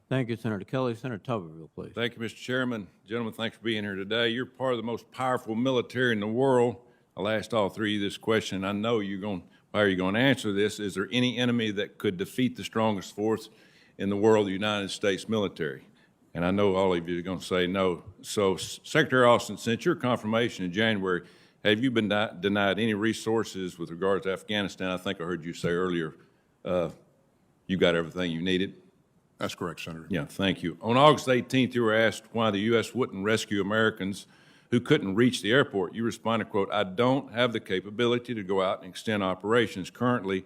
Thank you, Senator Kelly. Senator Tuberville, please. Thank you, Mr. Chairman. Gentlemen, thanks for being here today. You're part of the most powerful military in the world. I'll ask all three of you this question. I know how are you going to answer this? Is there any enemy that could defeat the strongest force in the world, the United States military? And I know all of you are going to say no. So, Secretary Austin, since your confirmation in January, have you been denied any resources with regards to Afghanistan? I think I heard you say earlier you got everything you needed. That's correct, Senator. Yeah, thank you. On August 18th, you were asked why the U.S. wouldn't rescue Americans who couldn't reach the airport. You responded, quote, "I don't have the capability to go out and extend operations currently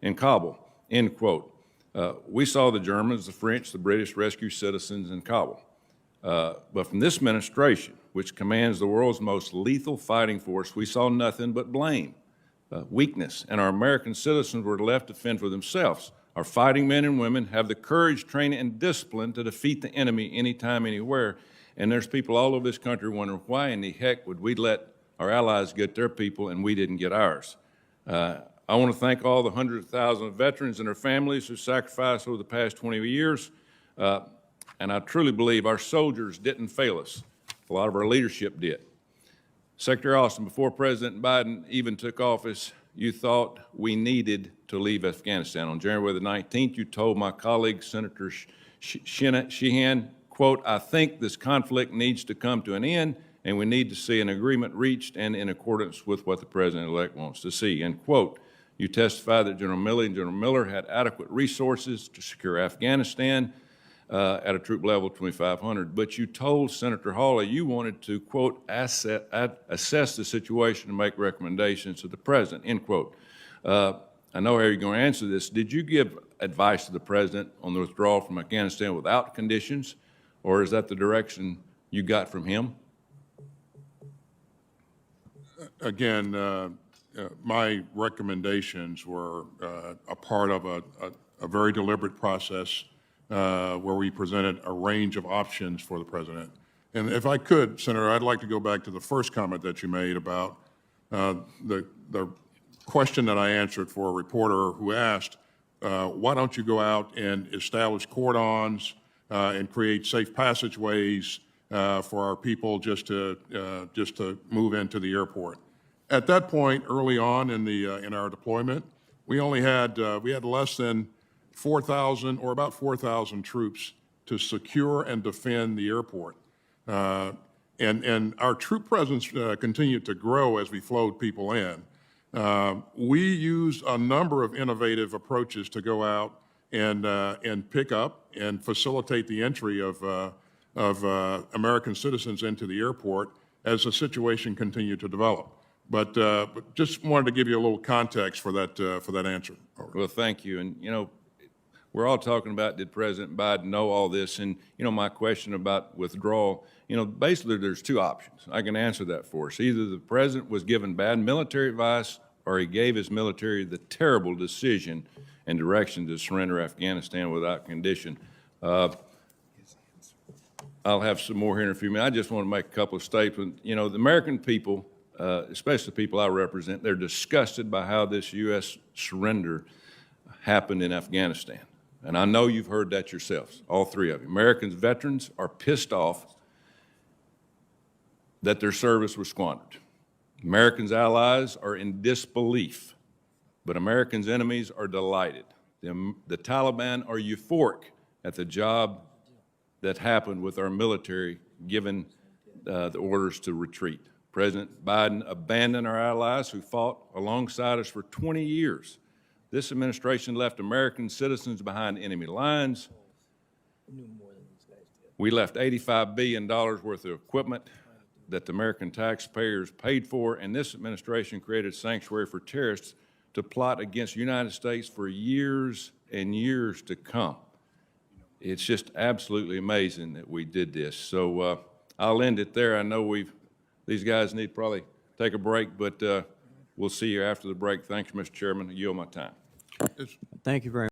in Kabul," end quote. We saw the Germans, the French, the British rescue citizens in Kabul. But from this administration, which commands the world's most lethal fighting force, we saw nothing but blame, weakness, and our American citizens were left to fend for themselves. Our fighting men and women have the courage, training, and discipline to defeat the enemy anytime, anywhere. And there's people all over this country wondering why in the heck would we let our allies get their people and we didn't get ours. I want to thank all the hundreds of thousands of veterans and their families who sacrificed over the past 20 years. And I truly believe our soldiers didn't fail us. A lot of our leadership did. Secretary Austin, before President Biden even took office, you thought we needed to leave Afghanistan. On January the 19th, you told my colleague, Senator Sheehan, quote, "I think this conflict needs to come to an end, and we need to see an agreement reached and in accordance with what the President-elect wants to see," end quote. You testified that General Milley and General Miller had adequate resources to secure Afghanistan at a troop level of 2,500, but you told Senator Hawley you wanted to, quote, assess the situation and make recommendations to the President, end quote. I know how you're going to answer this. Did you give advice to the President on the withdrawal from Afghanistan without conditions, or is that the direction you got from him? Again, my recommendations were a part of a very deliberate process where we presented a range of options for the President. And if I could, Senator, I'd like to go back to the first comment that you made about the question that I answered for a reporter who asked, why don't you go out and establish cordons and create safe passageways for our people just to move into the airport. At that point, early on in our deployment, we only had less than 4,000 or about 4,000 troops to secure and defend the airport. And our troop presence continued to grow as we flowed people in. We used a number of innovative approaches to go out and pick up and facilitate the entry of American citizens into the airport as the situation continued to develop. But just wanted to give you a little context for that answer. Well, thank you. And, you know, we're all talking about, did President Biden know all this? And, you know, my question about withdrawal, you know, basically there's two options. I can answer that for us. Either the President was given bad military advice or he gave his military the terrible decision and direction to surrender Afghanistan without condition. I'll have some more here in a few minutes. I just want to make a couple of statements. You know, the American people, especially the people I represent, they're disgusted by how this U.S. surrender happened in Afghanistan. And I know you've heard that yourselves, all three of you. Americans, veterans are pissed off that their service was squandered. Americans' allies are in disbelief, but Americans' enemies are delighted. The Taliban are euphoric at the job that happened with our military given the orders to retreat. President Biden abandoned our allies who fought alongside us for 20 years. This administration left American citizens behind enemy lines. We left $85 billion worth of equipment that the American taxpayers paid for, and this administration created sanctuary for terrorists to plot against the United States for years and years to come. It's just absolutely amazing that we did this. So I'll end it there. I know these guys need to probably take a break, but we'll see you after the break. Thanks, Mr. Chairman. I yield my time. Thank you very much.